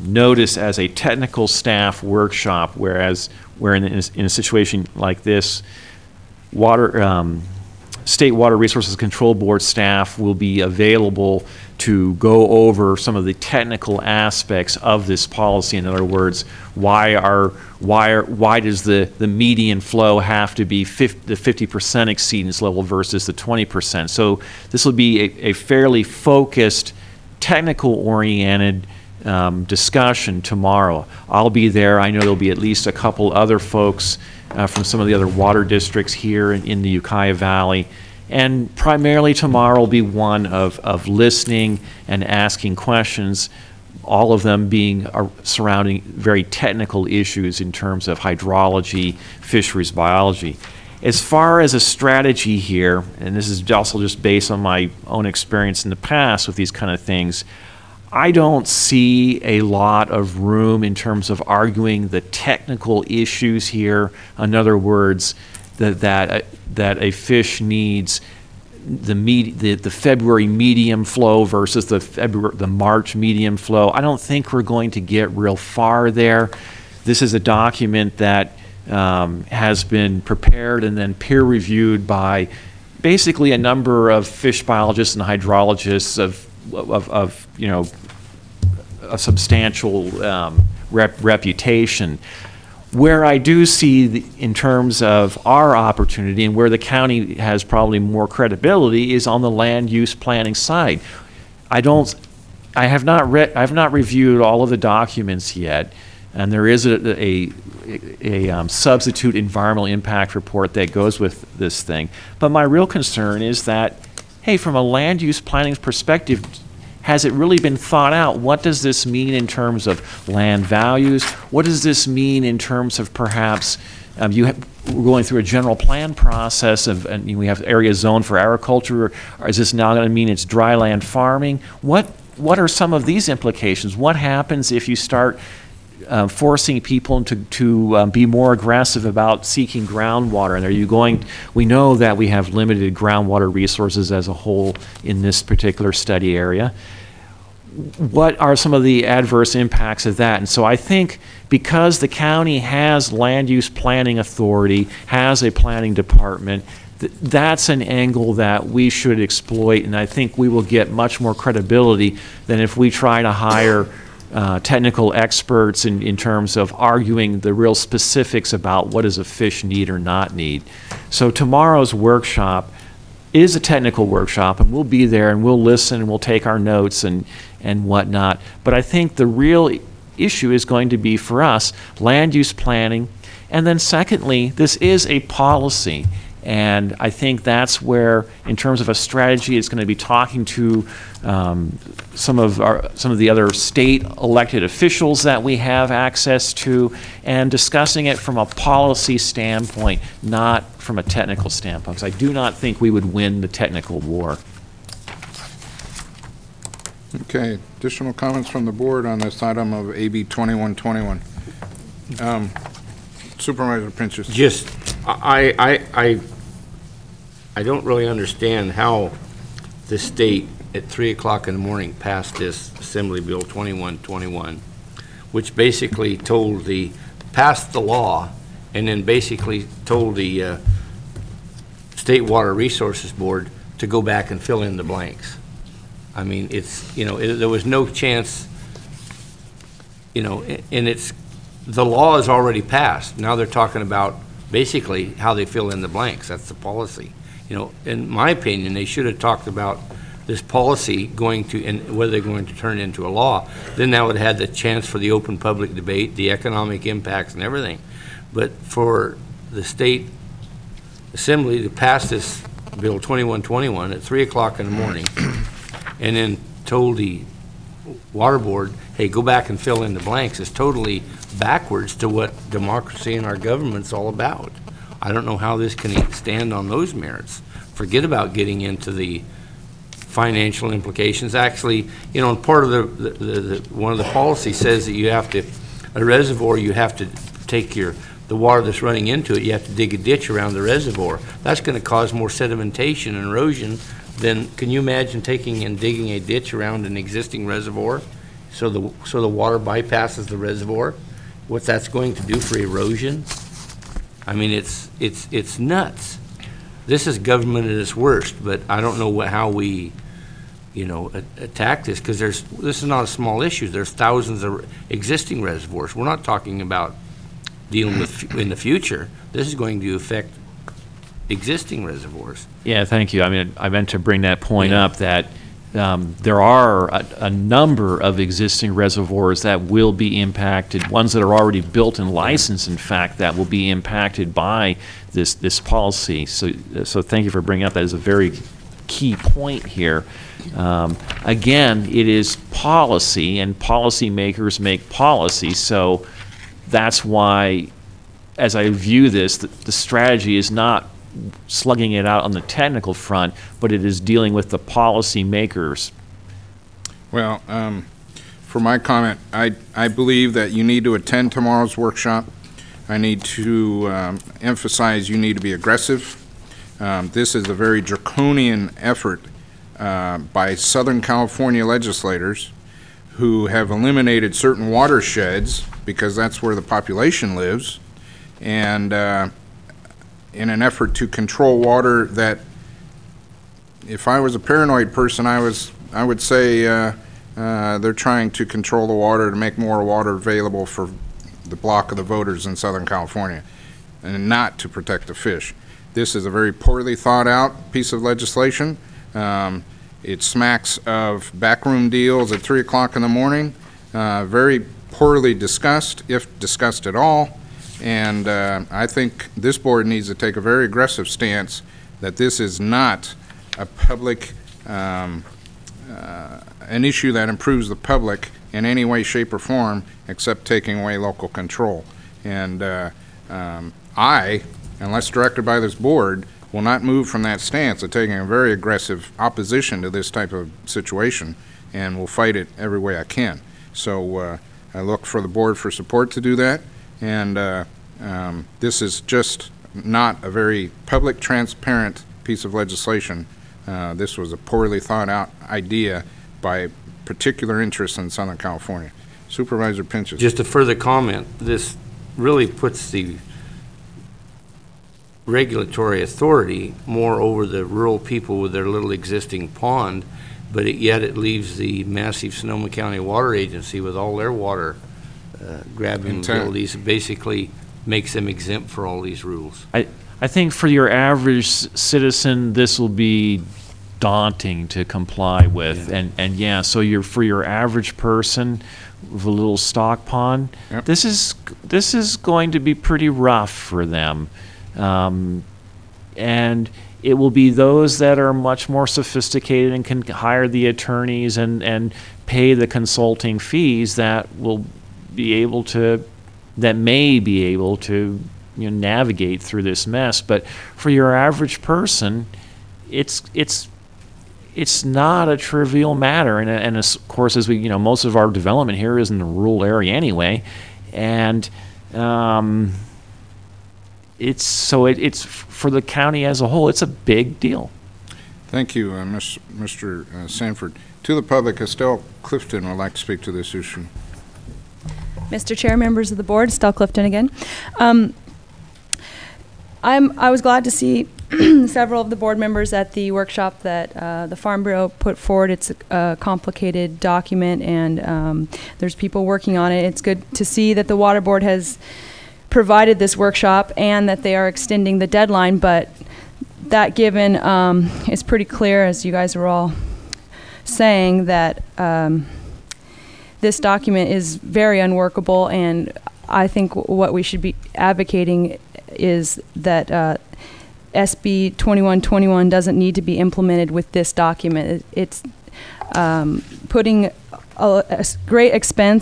notice as a technical staff workshop, where in a situation like this, State Water Resources Control Board staff will be available to go over some of the technical aspects of this policy. In other words, why does the median flow have to be the 50% exceedance level versus the 20%? So this will be a fairly focused, technical-oriented discussion tomorrow. I'll be there. I know there'll be at least a couple other folks from some of the other water districts here in the Ukiah Valley. And primarily tomorrow will be one of listening and asking questions, all of them being surrounding very technical issues in terms of hydrology, fisheries biology. As far as a strategy here, and this is also just based on my own experience in the past with these kind of things, I don't see a lot of room in terms of arguing the technical issues here. In other words, that a fish needs the February medium flow versus the March medium flow. I don't think we're going to get real far there. This is a document that has been prepared and then peer reviewed by basically a number of fish biologists and hydrologists of you know, a substantial reputation. Where I do see, in terms of our opportunity and where the county has probably more credibility, is on the land use planning side. I have not reviewed all of the documents yet, and there is a substitute environmental impact report that goes with this thing. But my real concern is that, hey, from a land use planning perspective, has it really been thought out? What does this mean in terms of land values? What does this mean in terms of perhaps we're going through a general plan process and we have area zoned for agriculture, or is this now going to mean it's dry land farming? What are some of these implications? What happens if you start forcing people to be more aggressive about seeking groundwater? And are you going, we know that we have limited groundwater resources as a whole in this particular study area. What are some of the adverse impacts of that? And so I think because the county has land use planning authority, has a planning department, that's an angle that we should exploit, and I think we will get much more credibility than if we try to hire technical experts in terms of arguing the real specifics about what does a fish need or not need. So tomorrow's workshop is a technical workshop, and we'll be there and we'll listen and we'll take our notes and whatnot. But I think the real issue is going to be for us land use planning, and then secondly, this is a policy. And I think that's where, in terms of a strategy, it's going to be talking to some of the other state elected officials that we have access to, and discussing it from a policy standpoint, not from a technical standpoint, because I do not think we would win the technical war. Okay, additional comments from the board on this item of AB 2121. Supervisor Pinchas. Just, I don't really understand how the state at 3 o'clock in the morning passed this Assembly Bill 2121, which basically passed the law and then basically told the State Water Resources Board to go back and fill in the blanks. I mean, it's, you know, there was no chance, you know, and the law is already passed. Now they're talking about basically how they fill in the blanks. That's the policy. You know, in my opinion, they should have talked about this policy going to, and whether they're going to turn it into a law. Then that would have had the chance for the open public debate, the economic impacts and everything. But for the state assembly to pass this bill 2121 at 3 o'clock in the morning and then told the water board, hey, go back and fill in the blanks, is totally backwards to what democracy in our government's all about. I don't know how this can stand on those merits. Forget about getting into the financial implications. Actually, you know, part of one of the policies says that you have to, a reservoir, you have to take the water that's running into it, you have to dig a ditch around the reservoir. That's going to cause more sedimentation and erosion than, can you imagine taking and digging a ditch around an existing reservoir? so the water bypasses the reservoir, what that's going to do for erosion, I mean, it's nuts. This is government at its worst, but I don't know how we, attack this, because this is not a small issue. There's thousands of existing reservoirs. We're not talking about dealing with in the future. This is going to affect existing reservoirs. Yeah, thank you. I mean, I meant to bring that point up that there are a number of existing reservoirs that will be impacted, ones that are already built and licensed, in fact, that will be impacted by this policy. So thank you for bringing up that as a very key point here. Again, it is policy, and policymakers make policy, so that's why, as I view this, the strategy is not slugging it out on the technical front, but it is dealing with the policy makers. Well, for my comment, I believe that you need to attend tomorrow's workshop. I need to emphasize you need to be aggressive. This is a very draconian effort by Southern California legislators who have eliminated certain watersheds because that's where the population lives, and in an effort to control water that, if I was a paranoid person, I would say they're trying to control the water to make more water available for the block of the voters in Southern California, and not to protect the fish. This is a very poorly thought out piece of legislation. It smacks of backroom deals at 3 o'clock in the morning, very poorly discussed, if discussed at all. And I think this board needs to take a very aggressive stance that this is not a public, an issue that improves the public in any way, shape, or form, except taking away local control. And I, unless directed by this board, will not move from that stance of taking a very aggressive opposition to this type of situation, and will fight it every way I can. So I look for the board for support to do that. And this is just not a very public, transparent piece of legislation. This was a poorly thought out idea by particular interests in Southern California. Supervisor Pinches. Just a further comment, this really puts the regulatory authority more over the rural people with their little existing pond, but yet it leaves the massive Sonoma County Water Agency with all their water grabbing abilities. It basically makes them exempt for all these rules. I think for your average citizen, this will be daunting to comply with. Yeah. And yeah, so for your average person with a little stock pond, yep, this is going to be pretty rough for them. And it will be those that are much more sophisticated and can hire the attorneys and pay the consulting fees that will be able to, that may be able to, navigate through this mess. But for your average person, it's not a trivial matter. And of course, as we, most of our development here is in the rural area anyway, and it's for the county as a whole, it's a big deal. Thank you, Mr. Sanford. To the public, Estelle Clifton would like to speak to this issue. Mr. Chair, members of the board, Estelle Clifton again. I was glad to see several of the board members at the workshop that the Farm Bureau put forward. It's a complicated document, and there's people working on it. It's good to see that the Water Board has provided this workshop and that they are extending the deadline, but that given is pretty clear, as you guys are all saying, that this document is very unworkable, and I think what we should be advocating is that SB 2121 doesn't need to be implemented with this document. It's putting a great expense